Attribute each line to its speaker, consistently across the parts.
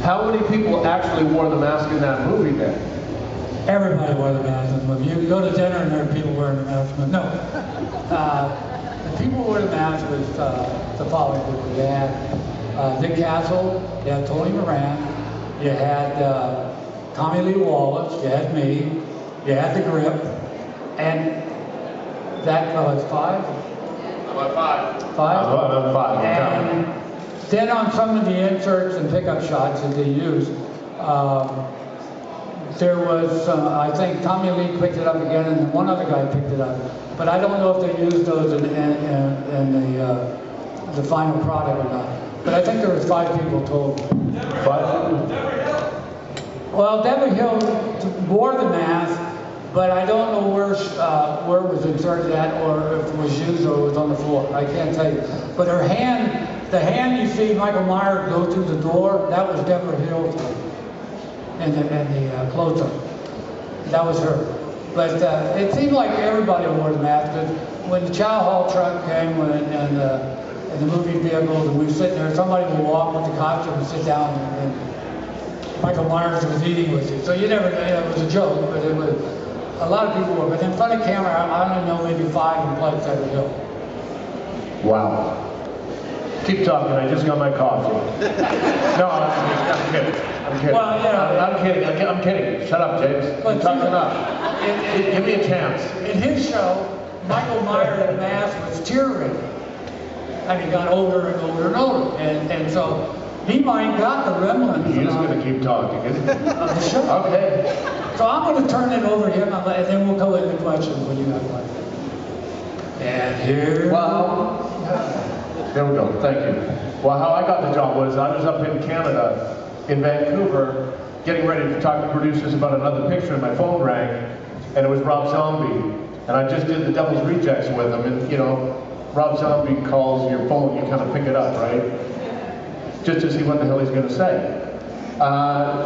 Speaker 1: How many people actually wore the mask in that movie then?
Speaker 2: Everybody wore the mask in the movie. You go to dinner and there are people wearing the mask. No. The people who wore the mask was the following people. You had Dick Castle, you had Tony Moran, you had Tommy Lee Wallace, you had me, you had The Grip, and that was five?
Speaker 1: About five.
Speaker 2: Five?
Speaker 1: About five.
Speaker 2: And then on some of the inserts and pickup shots that they used, there was, I think Tommy Lee picked it up again, and one other guy picked it up. But I don't know if they used those in the final product or not. But I think there was 5 people total.
Speaker 1: 5?
Speaker 2: Well, Deborah Hill wore the mask, but I don't know where it was inserted at, or if it was used or it was on the floor. I can't tell you. But her hand, the hand you see Michael Myers go through the door, that was Deborah Hill. And the closer. That was her. But it seemed like everybody wore the mask. When the Chow Hall truck came and the movie vehicles, and we were sitting there, somebody would walk with the costume and sit down, and Michael Myers was eating with you. So you never, it was a joke, but it was, a lot of people were. But in front of camera, I don't know, maybe 5 in Pleasant Deborah Hill.
Speaker 1: Wow. Keep talking, I just got my coffee. No, I'm kidding. I'm kidding.
Speaker 2: Well, yeah.
Speaker 1: I'm kidding. I'm kidding. Shut up, James. You're talking enough. Give me a chance.
Speaker 2: In his show, Michael Myers' mask was tear-rated. And he got older and older and older. And so he might got the remnants.
Speaker 1: He's just going to keep talking, isn't he?
Speaker 2: Of the show.
Speaker 1: Okay.
Speaker 2: So I'm going to turn it over to him, and then we'll go into questions when you have questions. And here.
Speaker 1: Well, there we go. Thank you. Well, how I got the job was I was up in Canada, in Vancouver, getting ready to talk to producers about another picture, and my phone rang, and it was Rob Zombie. And I just did the Devil's Rejects with him, and you know, Rob Zombie calls your phone, you kind of pick it up, right? Just to see what the hell he's going to say.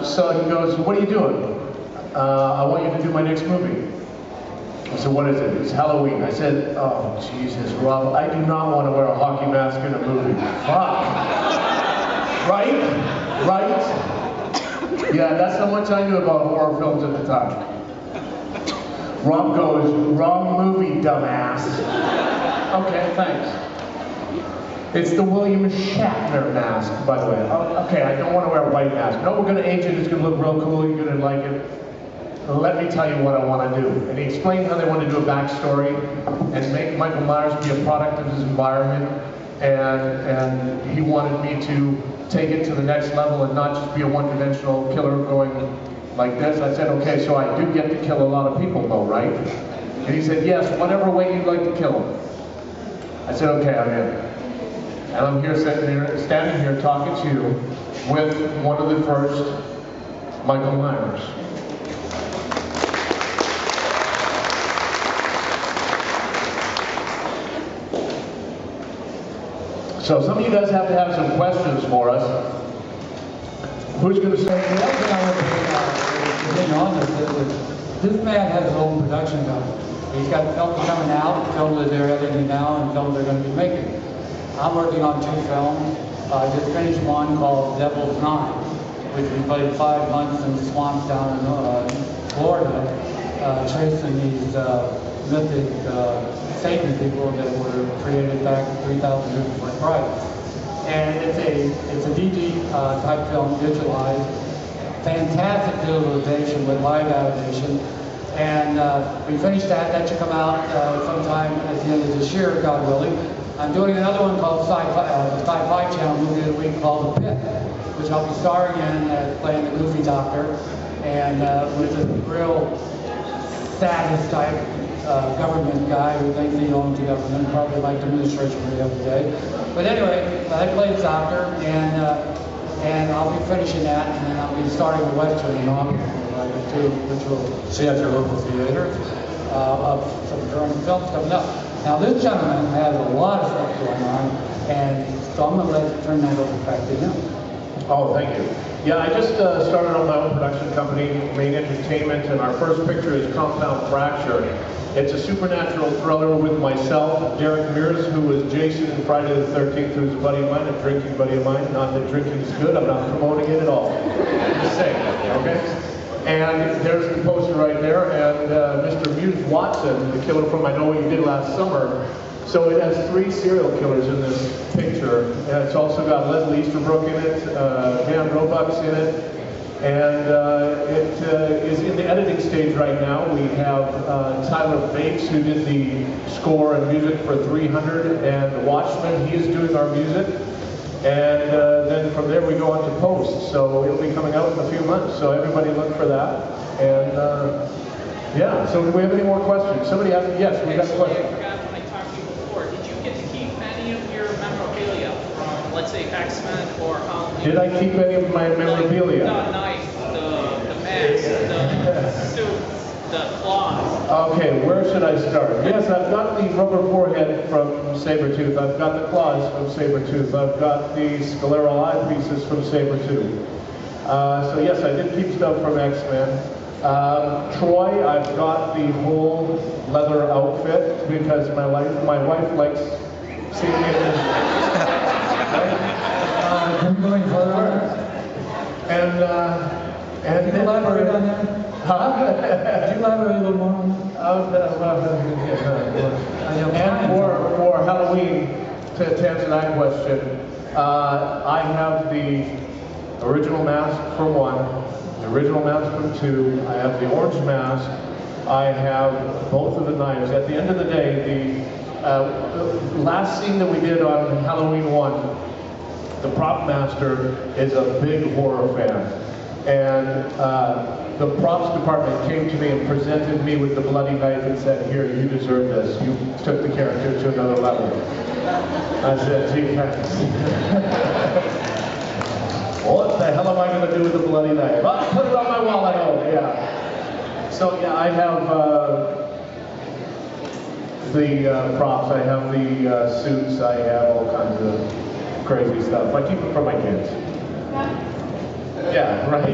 Speaker 1: So he goes, what are you doing? I want you to do my next movie. I said, what is it? It's Halloween. I said, oh, Jesus, Rob, I do not want to wear a hockey mask in a movie. Fuck. Right? Right? Yeah, that's how much I knew about horror films at the time. Rob goes, wrong movie, dumbass. Okay, thanks. It's the William Shatner mask, by the way. Okay, I don't want to wear a white mask. No, we're going to age it. It's going to look real cool. You're going to like it. Let me tell you what I want to do. And he explained how they want to do a backstory and make Michael Myers be a product of his environment. And he wanted me to take it to the next level and not just be a one-dimensional killer going like this. I said, okay, so I do get to kill a lot of people though, right? And he said, yes, whatever way you'd like to kill them. I said, okay, I'm in. And I'm here standing here talking to you with one of the first Michael Myers. So some of you guys have to have some questions for us. Who's going to say?
Speaker 2: The other thing I want to bring on this man has his own production company. He's got films coming out, films that they're editing now, and films they're going to be making. I'm working on 2 films. I just finished one called Devil's Nine, which we played 5 months in the swamps down in Florida, chasing these mythic Satan people that were created back 3,000 years before Christ. And it's a DD type film, digitalized, fantastic visualization with live animation. And we finished that. That should come out sometime at the end of this year, God willing. I'm doing another one called the Sci-Fi Channel movie of the week called The Pit, which I'll be starring in, playing the goofy doctor, and with a real sadist type government guy who thinks he owns the government, probably like the administration the other day. But anyway, I play the doctor, and I'll be finishing that, and then I'll be starting the Western in August, which will see at your local theater of some German films coming up. Now this gentleman has a lot of stuff going on, and so I'm going to turn that over back to him.
Speaker 1: Oh, thank you. Yeah, I just started on my own production company, Main Entertainment, and our first picture is Compound Fracture. It's a supernatural thriller with myself, Derek Mears, who was Jason in Friday the 13th, who's a buddy of mine, a drinking buddy of mine. Not that drinking is good, I'm not promoting it at all. I'm just saying, okay? And there's the poster right there, and Mr. Muse Watson, the killer from I Know What You Did Last Summer. So it has 3 serial killers in this picture, and it's also got Leslie Easterbrook in it, Dan Roebuck's in it, and it is in the editing stage right now. We have Tyler Bates, who did the score and music for 300, and Watchmen, he is doing our music. And then from there we go on to post, so it'll be coming out in a few months, so everybody look for that. And yeah, so do we have any more questions? Somebody asked, yes, we got a question.
Speaker 3: Let's say X-Men or Halloween.
Speaker 1: Did I keep any of my memorabilia?
Speaker 3: Like the knife, the mask, the suits, the claws.
Speaker 1: Okay, where should I start? Yes, I've got the rubber forehead from Sabretooth. I've got the claws from Sabretooth. I've got the scleral eye pieces from Sabretooth. So yes, I did keep stuff from X-Men. Troy, I've got the whole leather outfit because my wife likes seeing me in this.
Speaker 2: Going further.
Speaker 1: And
Speaker 2: Can you elaborate on that?
Speaker 1: Huh?
Speaker 2: Could you elaborate a little more on that?
Speaker 1: And for Halloween, to answer that question, I have the original mask for 1, the original mask for 2, I have the orange mask, I have both of the knives. At the end of the day, the last scene that we did on Halloween 1, the prop master is a big horror fan, and the props department came to me and presented me with the bloody knife and said, "Here, you deserve this. You took the character to another level." I said, "Gee, thanks." What the hell am I going to do with the bloody knife? I'll put it on my wall at home. Yeah. So yeah, I have the props. I have the suits. I have all kinds of crazy stuff. I keep it for my kids. Yeah, right?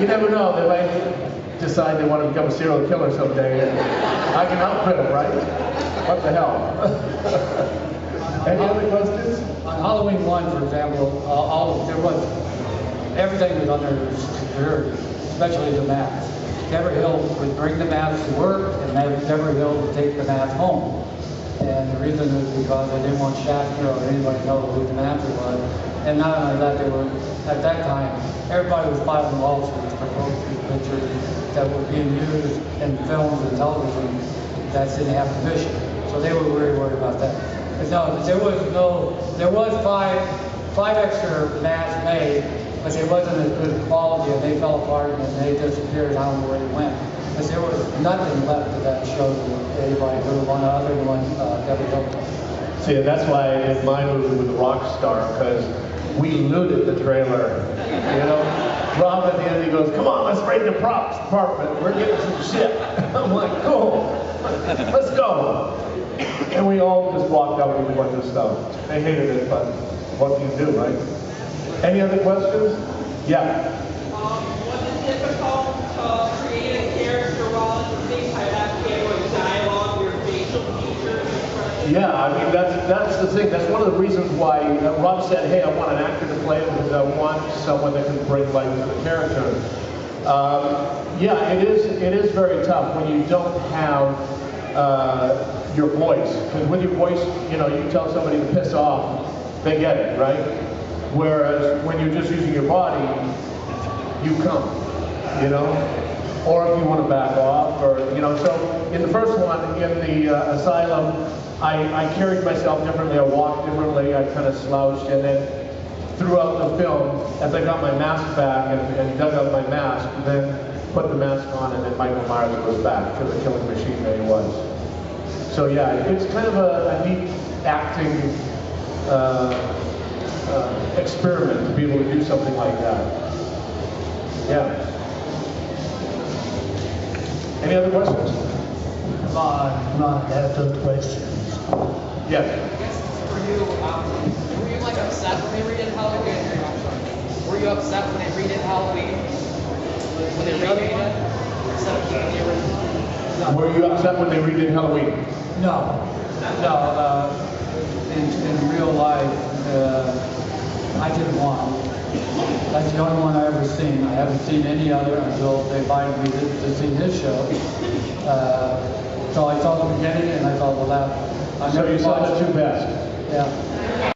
Speaker 1: You never know. They might decide they want to become a serial killer someday, and I can outfit them, right? What the hell? Any other questions?
Speaker 2: On Halloween 1, for example, everything was under security, especially the mask. Deborah Hill would bring the mask to work, and Deborah Hill would take the mask home. And the reason is because they didn't want Schaffner or anybody to know who the master was. And not only that, they were, at that time, everybody was filing lawsuits for those pictures that were being used in films and television that didn't have permission. So they were very worried about that. But no, there was five extra masks made, but they wasn't as good quality, and they fell apart and they disappeared. I don't know where they went. Because there was nothing left of that show that anybody would want other than one Debbie Hill.
Speaker 1: See, that's why I did my movie with Rockstar, because we looted the trailer. You know, Rob at the end, he goes, "Come on, let's raid the props department. We're getting some shit." I'm like, "Cool, let's go." And we all just walked out with a bunch of stuff. They hated it, but what can you do, right? Any other questions? Yeah.
Speaker 4: Was it difficult to create a character while at the same time having like dialogue, your facial features, expressions?
Speaker 1: Yeah, I mean, that's the thing. That's one of the reasons why Rob said, "Hey, I want an actor to play it because I want someone that can bring life to the character." Yeah, it is very tough when you don't have your voice. Because with your voice, you know, you tell somebody to piss off, they get it, right? Whereas when you're just using your body, you come, you know? Or if you want to back off, or, you know, so in the first one, in the asylum, I carried myself differently, I walked differently, I kind of slouched, and then throughout the film, as I got my mask back and dug out my mask, then put the mask on, and then Michael Myers goes back to the killing machine that he was. So yeah, it's kind of a neat acting experiment to be able to do something like that. Yeah. Any other questions?
Speaker 5: Come on, have those questions.
Speaker 1: Yes.
Speaker 3: I guess for you, were you like upset when they redid Halloween? Were you upset when they redid Halloween? When they remade it? Instead of keeping the original?
Speaker 1: Were you upset when they redid Halloween?
Speaker 2: No, no. In real life, I didn't want it. That's the only one I ever seen. I haven't seen any other until they invited me to see his show. So I saw the beginning and I thought, well, that.
Speaker 1: So you saw the two best.
Speaker 2: Yeah.